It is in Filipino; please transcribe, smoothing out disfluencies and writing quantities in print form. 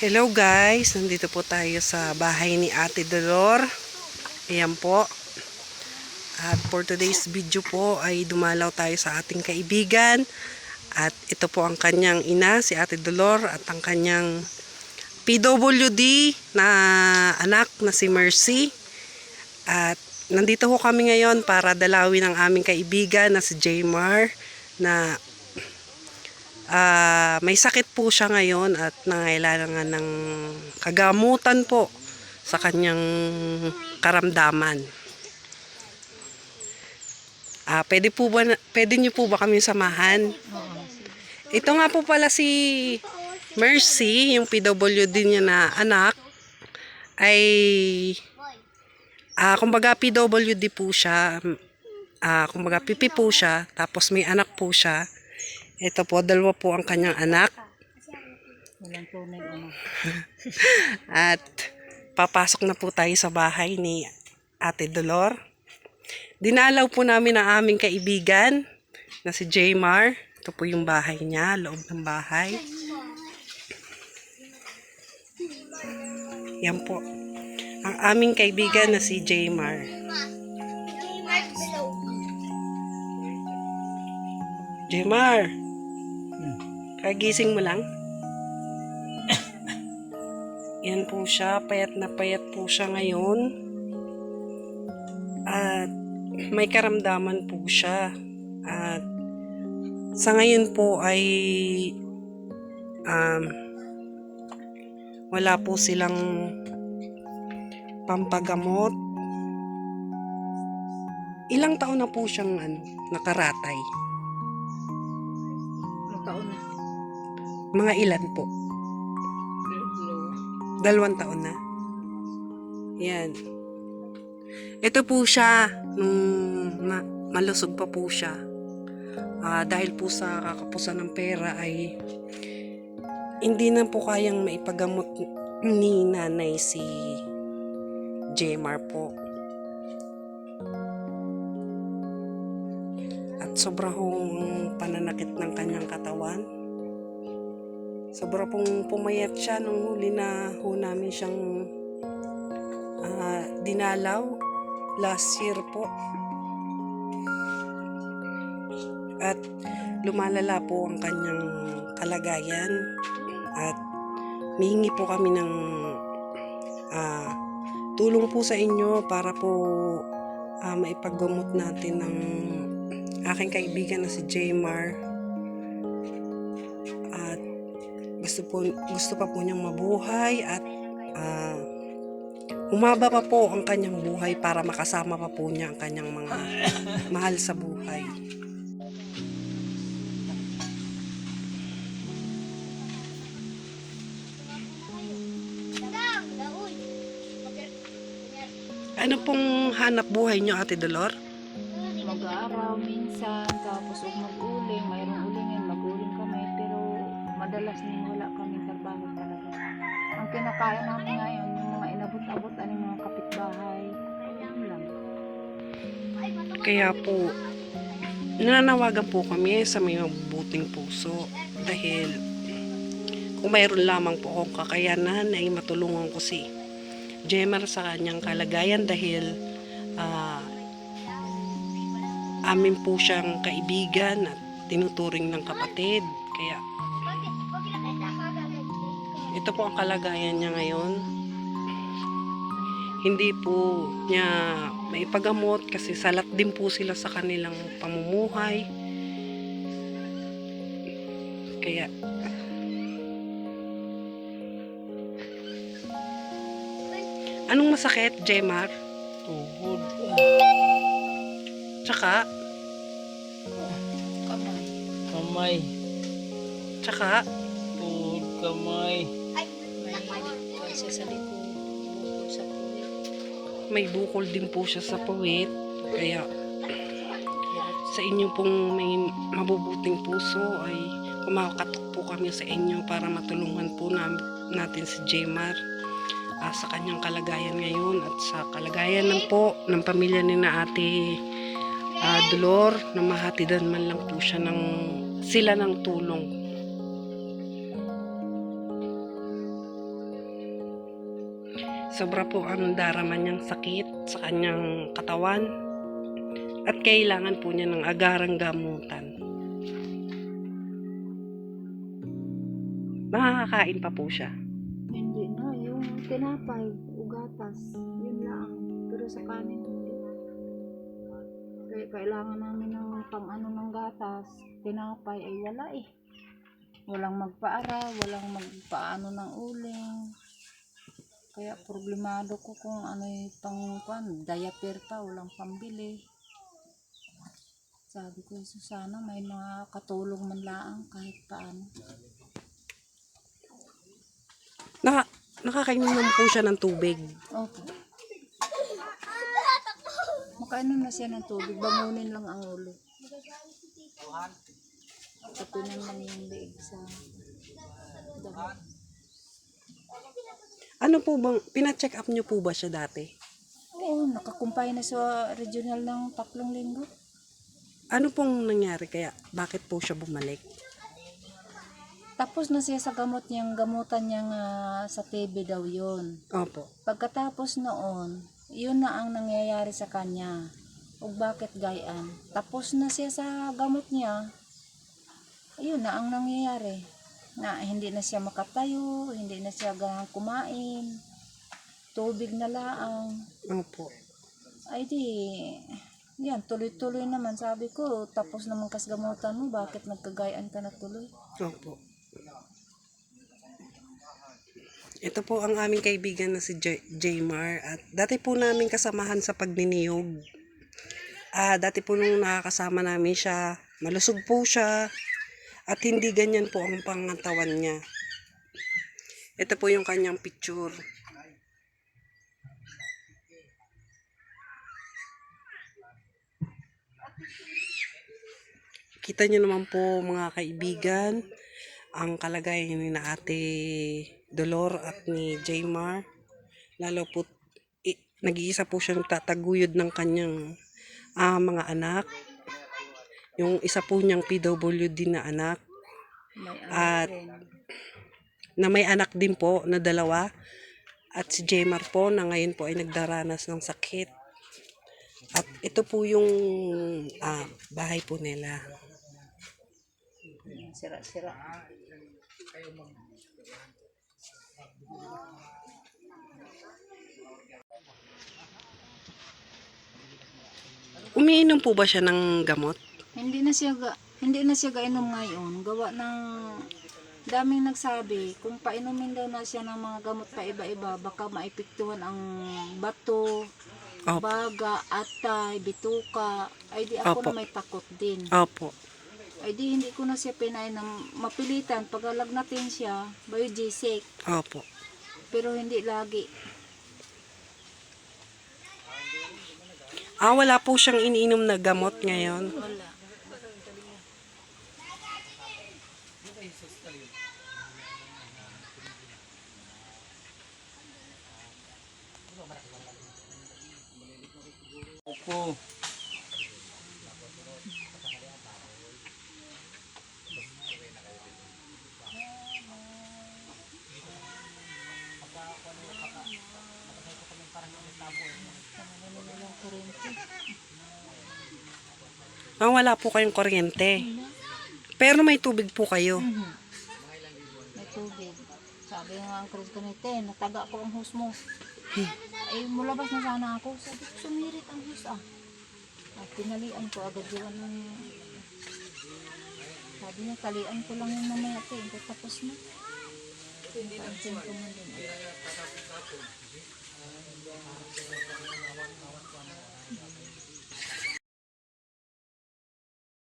Hello guys, nandito po tayo sa bahay ni Ate Dolor. Ayan po. At for today's video po ay dumalaw tayo sa ating kaibigan. At ito po ang kanyang ina, si Ate Dolor, at ang kanyang PWD na anak na si Mercy. At nandito po kami ngayon para dalawin ang aming kaibigan na si Jaymar na may sakit po siya ngayon at nangailangan ng kagamutan po sa kanyang karamdaman. Pwede niyo po ba kami samahan? Ito nga po pala si Mercy, yung PWD niya na anak, ay kumbaga PWD po siya, kumbaga pipi po siya, tapos may anak po siya. Ito po, dalawa po ang kanyang anak. At papasok na po tayo sa bahay ni Ate Dolor. Dinalaw po namin ang aming kaibigan na si Jaymar. Ito po yung bahay niya, loob ng bahay. Yan po. Ang aming kaibigan na si Jaymar. Jaymar! Kagising mo lang. Yan po siya. Payat na payat po siya ngayon. At may karamdaman po siya. At sa ngayon po ay wala po silang pampagamot. Ilang taon na po siyang nakaratay? Taon na. Mga ilan po? 2 taon na. Yan. Ito po siya nung malusog pa po siya. Dahil po sa kakapusan ng pera ay hindi na po kayang maipagamot ni nanay si Jaymar po. At sobrang pananakit ng kanyang katawan. Sobra pong pumayat siya nung huli na namin siyang dinalaw last year po. At lumalala po ang kanyang kalagayan at hihingi po kami ng tulong po sa inyo para po maipaggamot natin ng aking kaibigan na si Jaymar. At gusto pa po niyang mabuhay at humaba pa po ang kanyang buhay para makasama pa po niya ang kanyang mga mahal sa buhay. Ano pong hanap buhay niyo, Ate Dolor? Mag-aaraw minsan, tapos huwag mag-uling, mayroong ulingin, mag-uling kami, pero madalas nang wala kaming trabaho talaga. Ang kinakain namin ngayon, yung mga inabot-abot, yung mga kapitbahay, yun lang. Kaya po, nananawagan po kami sa may mabubuting puso dahil kung mayroon lamang po akong kakayanan ay matulungan ko si Jaymar sa kanyang kalagayan dahil amin po siyang kaibigan at tinuturing ng kapatid. Kaya ito po ang kalagayan niya ngayon. Hindi po niya maipagamot kasi salat din po sila sa kanilang pamumuhay. Kaya anong masakit, Jaymar? Tuhod. Tsaka? Kamay. Kamay. Tsaka? Tuhod, kamay. May siya sa likod, bukod sa puwit. May bukol din po siya sa puwit. Kaya sa inyo pong may mabubuting puso ay kumakatok po kami sa inyo para matulungan po natin si Jaymar sa kanyang kalagayan ngayon at sa kalagayan ng pamilya ni na Ate Dolor na mahatidan man lang po sila ng tulong. Sobra po ang darama niyang sakit sa kanyang katawan at kailangan po niya ng agarang gamutan. Makakakain pa po siya. Hindi na, yung tinapay, ugatas, yun lang. Pero sa kanin, hindi. Kaya kailangan namin ng pang-ano ng gatas, tinapay ay wala eh. Walang magpaara, walang magpaano ng uling. Kaya problemado ko kung ano yung diaper pa, walang pambili. Sabi ko, sana may mga katulong man lang kahit paano. Nakakainom naman po siya ng tubig. Opo. Makainom na siya ng tubig, bangunin lang ang ulo. Tapunan lang yung leeg sa dami. Ano po bang, pina-check up niyo po ba siya dati? Oo, nakakumpay na sa regional ng 3 linggo. Ano pong nangyari kaya? Bakit po siya bumalik? Tapos na siya sa gamutan niyang sa TB daw yun. Opo. Pagkatapos noon, yun na ang nangyayari sa kanya. O bakit gayaan? Tapos na siya sa gamot niya, yun na ang nangyayari. Na hindi na siya makatayo, hindi na siya ganang kumain, tubig na laang. Opo. Ay di, yan, tuloy-tuloy naman. Sabi ko, tapos naman gamutan mo, bakit nagkagayaan ka na tuloy? Opo. Ito po ang aming kaibigan na si Jaymar at dati po namin kasamahan sa pagniniyog. Dati po nung nakakasama namin siya, malusog po siya at hindi ganyan po ang pangatawan niya. Ito po yung kanyang picture. Kita niyo naman po mga kaibigan ang kalagayan ni na Ate Dolor at ni Jaymar. Lalo po nag-iisa po siyang tataguyod ng kanyang mga anak. Yung isa po niyang PWD na anak May at rin. na may anak din po na 2 at si Jaymar po na ngayon po ay nagdaranas ng sakit. At ito po yung bahay po nila. Sira-sira. Umiinom po ba siya ng gamot? Hindi na siya gainom ngayon. Gawa ng daming nagsabi, kung painumin daw na siya ng mga gamot pa iba-iba, baka maipiktuhan ang bato, Opo. baga, atay, bituka. Ay di ako Opo. na may takot din. Opo. Ay di hindi ko na siya pinainom. Mapilitan, pag alagnatin siya, biogesic. Opo. Pero hindi lagi. Wala po siyang iniinom na gamot ngayon. Wala. Opo. Wala po kayong kuryente. Pero may tubig po kayo. May tubig. Sabi nga ang Chris ganito, nataga ko ang hose mo. Ay, mulabas na sana ako. Sabi ko, sumirit ang hose At pinalian ko agad yun. Sabi niya, talian ko lang yung mamaya ito. Tapos na. Pansin ko na din.